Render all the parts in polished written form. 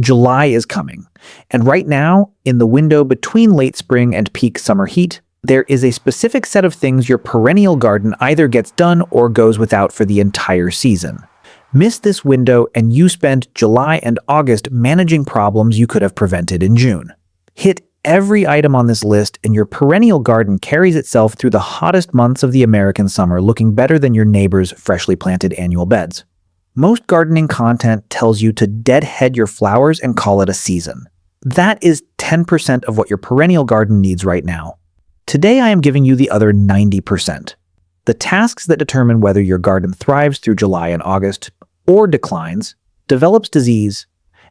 July is coming, and right now, in the window between late spring and peak summer heat, there is a specific set of things your perennial garden either gets done or goes without for the entire season. Miss this window and you spend July and August managing problems you could have prevented in June. Hit every item on this list and your perennial garden carries itself through the hottest months of the American summer looking better than your neighbor's freshly planted annual beds. Most gardening content tells you to deadhead your flowers and call it a season. That is 10% of what your perennial garden needs right now. Today I am giving you the other 90%. The tasks that determine whether your garden thrives through July and August, or declines, develops disease,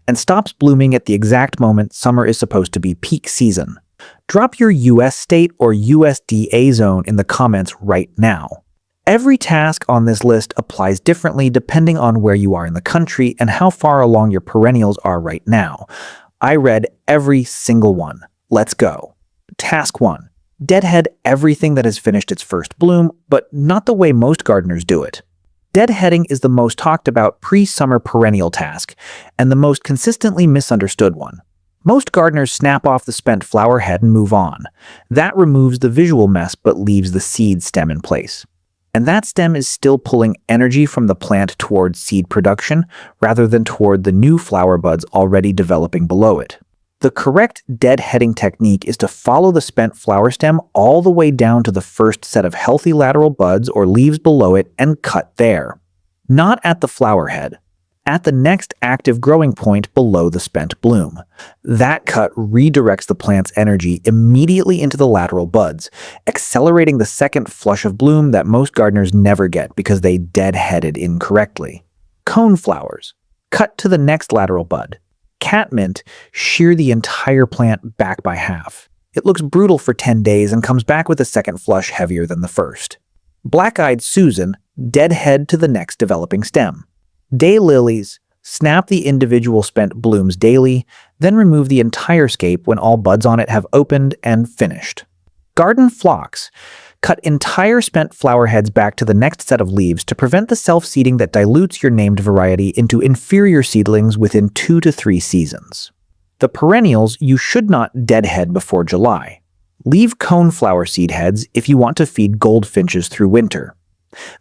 and stops blooming at the exact moment summer is supposed to be peak season. Drop your US state or USDA zone in the comments right now. Every task on this list applies differently depending on where you are in the country and how far along your perennials are right now. I read every single one. Let's go. Task 1. Deadhead everything that has finished its first bloom, but not the way most gardeners do it. Deadheading is the most talked about pre-summer perennial task, and the most consistently misunderstood one. Most gardeners snap off the spent flower head and move on. That removes the visual mess but leaves the seed stem in place. And that stem is still pulling energy from the plant towards seed production rather than toward the new flower buds already developing below it. The correct deadheading technique is to follow the spent flower stem all the way down to the first set of healthy lateral buds or leaves below it and cut there. Not at the flower head, at the next active growing point below the spent bloom. That cut redirects the plant's energy immediately into the lateral buds, accelerating the second flush of bloom that most gardeners never get because they deadheaded incorrectly. Cone flowers. Cut to the next lateral bud. Catmint, shear the entire plant back by half. It looks brutal for 10 days and comes back with a second flush heavier than the first. Black-eyed Susan, deadhead to the next developing stem. Daylilies, snap the individual spent blooms daily, then remove the entire scape when all buds on it have opened and finished. Garden phlox, cut entire spent flower heads back to the next set of leaves to prevent the self-seeding that dilutes your named variety into inferior seedlings within 2 to 3 seasons. The perennials you should not deadhead before July. Leave coneflower seed heads if you want to feed goldfinches through winter.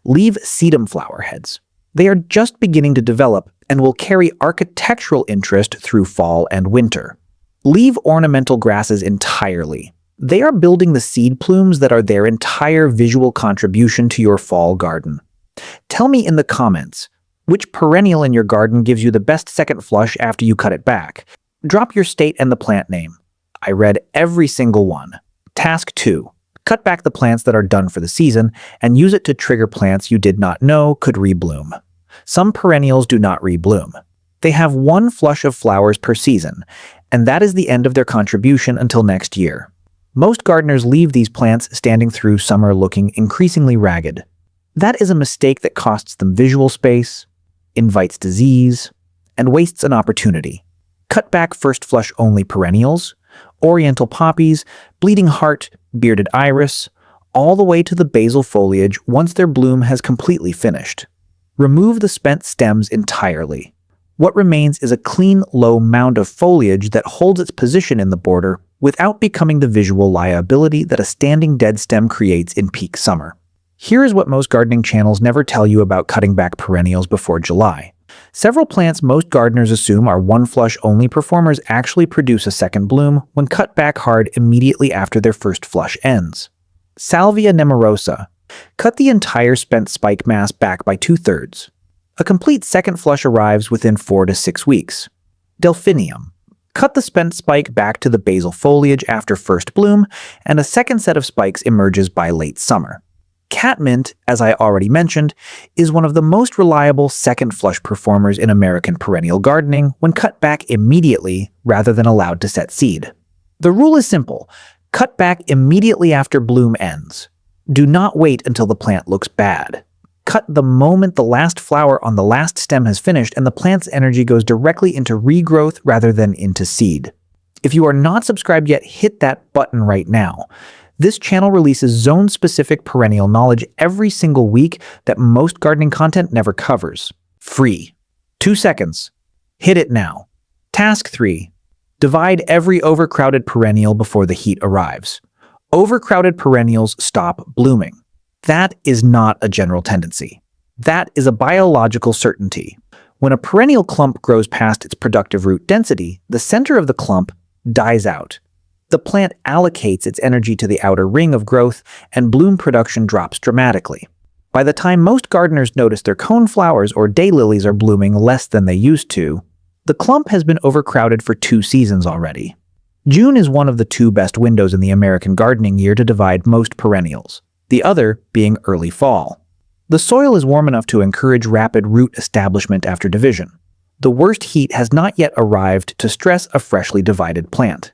Leave sedum flower heads. They are just beginning to develop and will carry architectural interest through fall and winter. Leave ornamental grasses entirely. They are building the seed plumes that are their entire visual contribution to your fall garden. Tell me in the comments, which perennial in your garden gives you the best second flush after you cut it back? Drop your state and the plant name. I read every single one. Task 2. Cut back the plants that are done for the season and use it to trigger plants you did not know could rebloom. Some perennials do not rebloom. They have one flush of flowers per season, and that is the end of their contribution until next year. Most gardeners leave these plants standing through summer looking increasingly ragged. That is a mistake that costs them visual space, invites disease, and wastes an opportunity. Cut back first flush only perennials, oriental poppies, bleeding heart, bearded iris, all the way to the basal foliage once their bloom has completely finished. Remove the spent stems entirely. What remains is a clean, low mound of foliage that holds its position in the border without becoming the visual liability that a standing dead stem creates in peak summer. Here is what most gardening channels never tell you about cutting back perennials before July. Several plants most gardeners assume are one-flush only performers actually produce a second bloom when cut back hard immediately after their first flush ends. Salvia nemorosa. Cut the entire spent spike mass back by 2/3. A complete second flush arrives within 4 to 6 weeks. Delphinium. Cut the spent spike back to the basal foliage after first bloom, and a second set of spikes emerges by late summer. Catmint, as I already mentioned, is one of the most reliable second flush performers in American perennial gardening when cut back immediately rather than allowed to set seed. The rule is simple: cut back immediately after bloom ends. Do not wait until the plant looks bad. Cut the moment the last flower on the last stem has finished and the plant's energy goes directly into regrowth rather than into seed. If you are not subscribed yet, hit that button right now. This channel releases zone-specific perennial knowledge every single week that most gardening content never covers. Free. 2 seconds. Hit it now. Task 3. Divide every overcrowded perennial before the heat arrives. Overcrowded perennials stop blooming. That is not a general tendency. That is a biological certainty. When a perennial clump grows past its productive root density, the center of the clump dies out. The plant allocates its energy to the outer ring of growth, and bloom production drops dramatically. By the time most gardeners notice their coneflowers or daylilies are blooming less than they used to, the clump has been overcrowded for 2 seasons already. June is one of the 2 best windows in the American gardening year to divide most perennials, the other being early fall. The soil is warm enough to encourage rapid root establishment after division. The worst heat has not yet arrived to stress a freshly divided plant,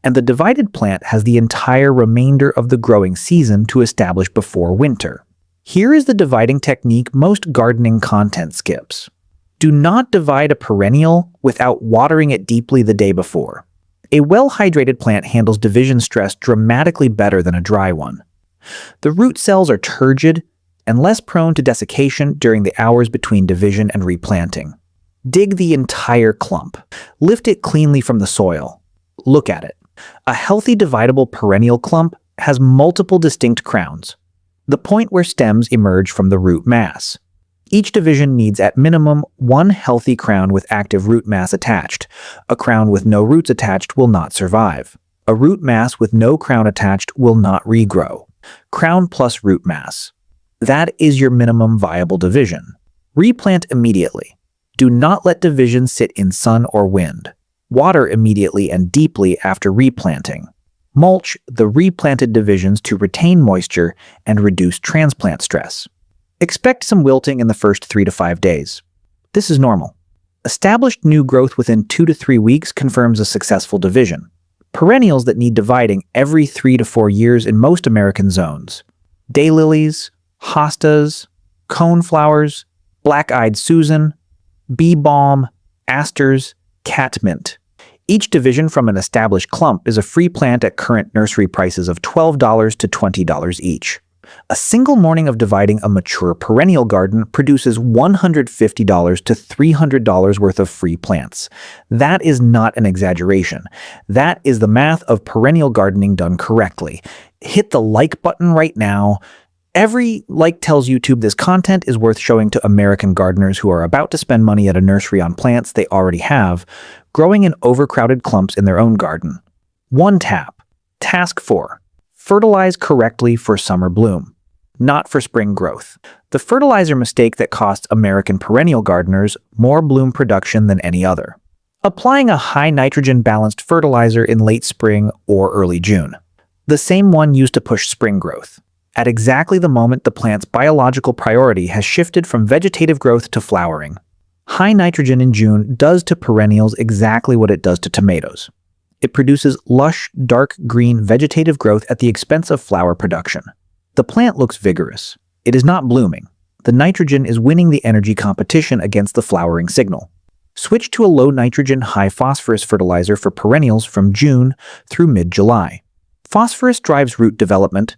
and the divided plant has the entire remainder of the growing season to establish before winter. Here is the dividing technique most gardening content skips. Do not divide a perennial without watering it deeply the day before. A well-hydrated plant handles division stress dramatically better than a dry one. The root cells are turgid and less prone to desiccation during the hours between division and replanting. Dig the entire clump. Lift it cleanly from the soil. Look at it. A healthy dividable perennial clump has multiple distinct crowns, the point where stems emerge from the root mass. Each division needs at minimum 1 healthy crown with active root mass attached. A crown with no roots attached will not survive. A root mass with no crown attached will not regrow. Crown plus root mass. That is your minimum viable division. Replant immediately. Do not let division sit in sun or wind. Water immediately and deeply after replanting. Mulch the replanted divisions to retain moisture and reduce transplant stress. Expect some wilting in the first 3 to 5 days. This is normal. Established new growth within 2 to 3 weeks confirms a successful division. Perennials that need dividing every 3 to 4 years in most American zones. Daylilies, hostas, coneflowers, black-eyed Susan, bee balm, asters, catmint. Each division from an established clump is a free plant at current nursery prices of $12 to $20 each. A single morning of dividing a mature perennial garden produces $150 to $300 worth of free plants. That is not an exaggeration. That is the math of perennial gardening done correctly. Hit the like button right now. Every like tells YouTube this content is worth showing to American gardeners who are about to spend money at a nursery on plants they already have, growing in overcrowded clumps in their own garden. 1 tap. Task 4. Fertilize correctly for summer bloom, not for spring growth. The fertilizer mistake that costs American perennial gardeners more bloom production than any other. Applying a high nitrogen balanced fertilizer in late spring or early June. The same one used to push spring growth. At exactly the moment the plant's biological priority has shifted from vegetative growth to flowering. High nitrogen in June does to perennials exactly what it does to tomatoes. It produces lush, dark green vegetative growth at the expense of flower production. The plant looks vigorous. It is not blooming. The nitrogen is winning the energy competition against the flowering signal. Switch to a low nitrogen, high phosphorus fertilizer for perennials from June through mid-July. Phosphorus drives root development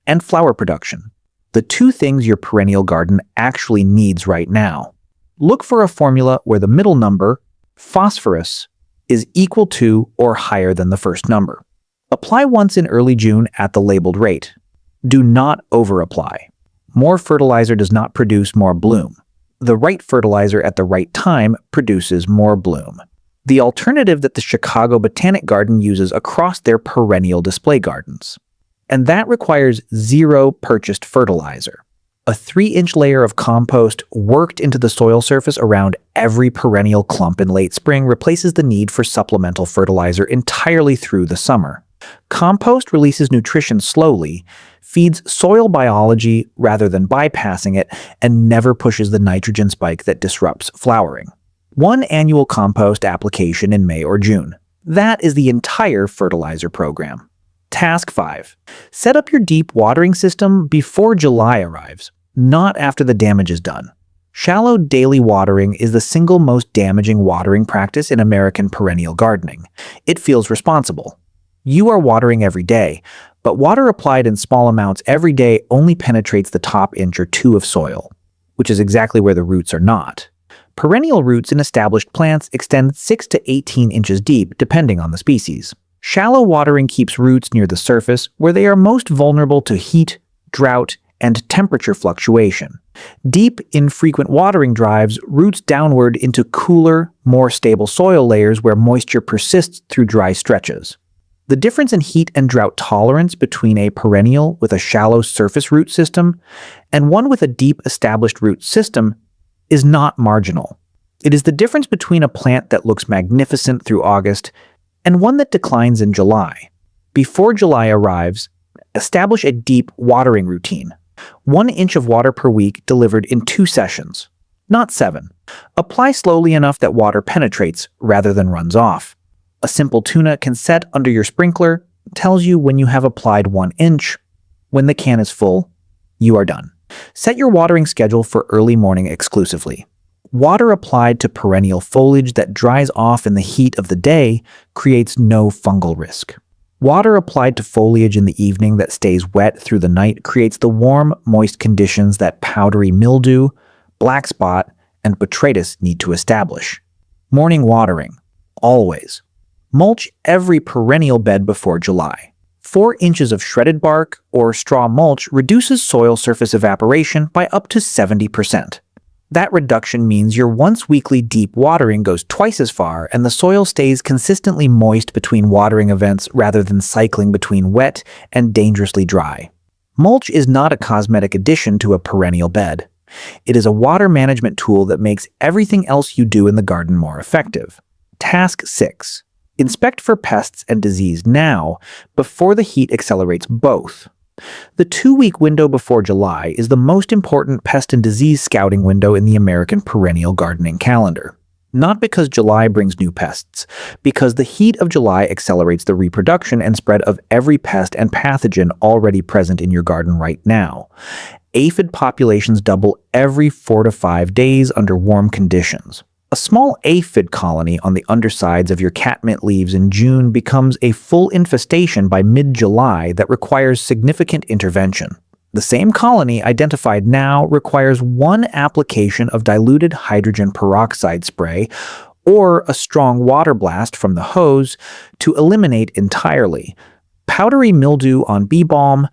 and flower production, the 2 things your perennial garden actually needs right now. Look for a formula where the middle number, phosphorus, is equal to or higher than the first number. Apply once in early June at the labeled rate. Do not over-apply. More fertilizer does not produce more bloom. The right fertilizer at the right time produces more bloom. The alternative that the Chicago Botanic Garden uses across their perennial display gardens. And that requires 0 purchased fertilizer. A 3-inch layer of compost worked into the soil surface around every perennial clump in late spring replaces the need for supplemental fertilizer entirely through the summer. Compost releases nutrition slowly, feeds soil biology rather than bypassing it, and never pushes the nitrogen spike that disrupts flowering. 1 annual compost application in May or June. That is the entire fertilizer program. Task 5. Set up your deep watering system before July arrives, not after the damage is done. Shallow daily watering is the single most damaging watering practice in American perennial gardening. It feels responsible. You are watering every day, but water applied in small amounts every day only penetrates the top inch or 2 of soil, which is exactly where the roots are not. Perennial roots in established plants extend 6 to 18 inches deep, depending on the species. Shallow watering keeps roots near the surface, where they are most vulnerable to heat, drought, and temperature fluctuation. Deep, infrequent watering drives roots downward into cooler, more stable soil layers where moisture persists through dry stretches. The difference in heat and drought tolerance between a perennial with a shallow surface root system and one with a deep established root system is not marginal. It is the difference between a plant that looks magnificent through August and one that declines in July. Before July arrives, establish a deep watering routine. 1 inch of water per week delivered in 2 sessions, not 7. Apply slowly enough that water penetrates rather than runs off. A simple tuna can set under your sprinkler, tells you when you have applied 1 inch. When the can is full, you are done. Set your watering schedule for early morning exclusively. Water applied to perennial foliage that dries off in the heat of the day creates no fungal risk. Water applied to foliage in the evening that stays wet through the night creates the warm, moist conditions that powdery mildew, black spot, and botrytis need to establish. Morning watering. Always. Mulch every perennial bed before July. 4 inches of shredded bark or straw mulch reduces soil surface evaporation by up to 70%. That reduction means your once-weekly deep watering goes twice as far and the soil stays consistently moist between watering events rather than cycling between wet and dangerously dry. Mulch is not a cosmetic addition to a perennial bed. It is a water management tool that makes everything else you do in the garden more effective. Task 6. Inspect for pests and disease now, before the heat accelerates both. The 2-week window before July is the most important pest and disease scouting window in the American perennial gardening calendar. Not because July brings new pests, because the heat of July accelerates the reproduction and spread of every pest and pathogen already present in your garden right now. Aphid populations double every 4 to 5 days under warm conditions. A small aphid colony on the undersides of your catmint leaves in June becomes a full infestation by mid-July that requires significant intervention. The same colony identified now requires 1 application of diluted hydrogen peroxide spray or a strong water blast from the hose to eliminate entirely. Powdery mildew on bee balm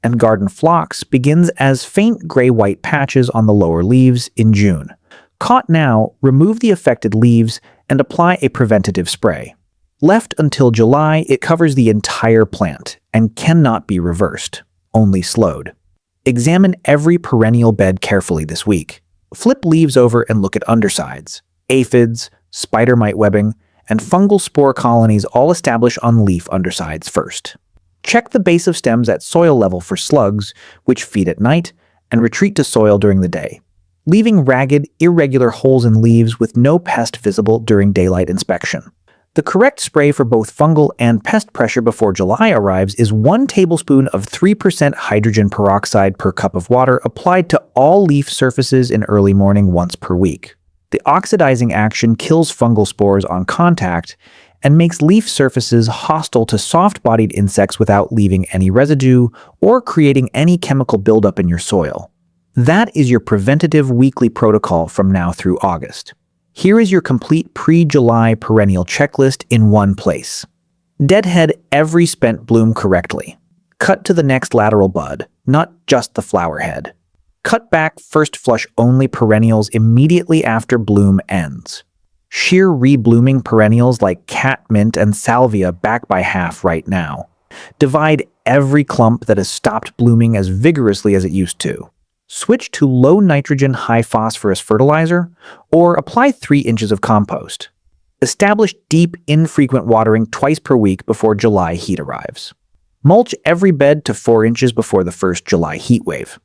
and garden phlox begins as faint gray-white patches on the lower leaves in June. Caught now, remove the affected leaves and apply a preventative spray. Left until July, it covers the entire plant and cannot be reversed, only slowed. Examine every perennial bed carefully this week. Flip leaves over and look at undersides. Aphids, spider mite webbing, and fungal spore colonies all establish on leaf undersides first. Check the base of stems at soil level for slugs, which feed at night, and retreat to soil during the day, leaving ragged, irregular holes in leaves with no pest visible during daylight inspection. The correct spray for both fungal and pest pressure before July arrives is 1 tablespoon of 3% hydrogen peroxide per cup of water applied to all leaf surfaces in early morning once per week. The oxidizing action kills fungal spores on contact and makes leaf surfaces hostile to soft-bodied insects without leaving any residue or creating any chemical buildup in your soil. That is your preventative weekly protocol from now through August. Here is your complete pre-July perennial checklist in one place. Deadhead every spent bloom correctly. Cut to the next lateral bud, not just the flower head. Cut back first flush only perennials immediately after bloom ends. Shear reblooming perennials like catmint and salvia back by half right now. Divide every clump that has stopped blooming as vigorously as it used to. Switch to low nitrogen, high phosphorus fertilizer, or apply 3 inches of compost. Establish deep, infrequent watering twice per week before July heat arrives. Mulch every bed to 4 inches before the first July heat wave.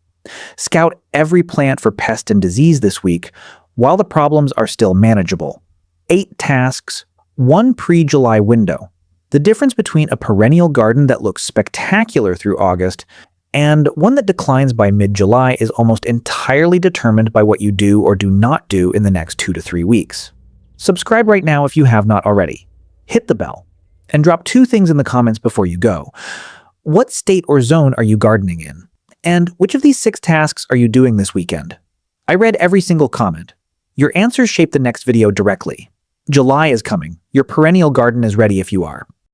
Scout every plant for pest and disease this week while the problems are still manageable. 8 tasks, 1 pre-July window. The difference between a perennial garden that looks spectacular through August and one that declines by mid-July is almost entirely determined by what you do or do not do in the next 2 to 3 weeks. Subscribe right now if you have not already. Hit the bell. And drop 2 things in the comments before you go. What state or zone are you gardening in? And which of these 6 tasks are you doing this weekend? I read every single comment. Your answers shape the next video directly. July is coming. Your perennial garden is ready if you are.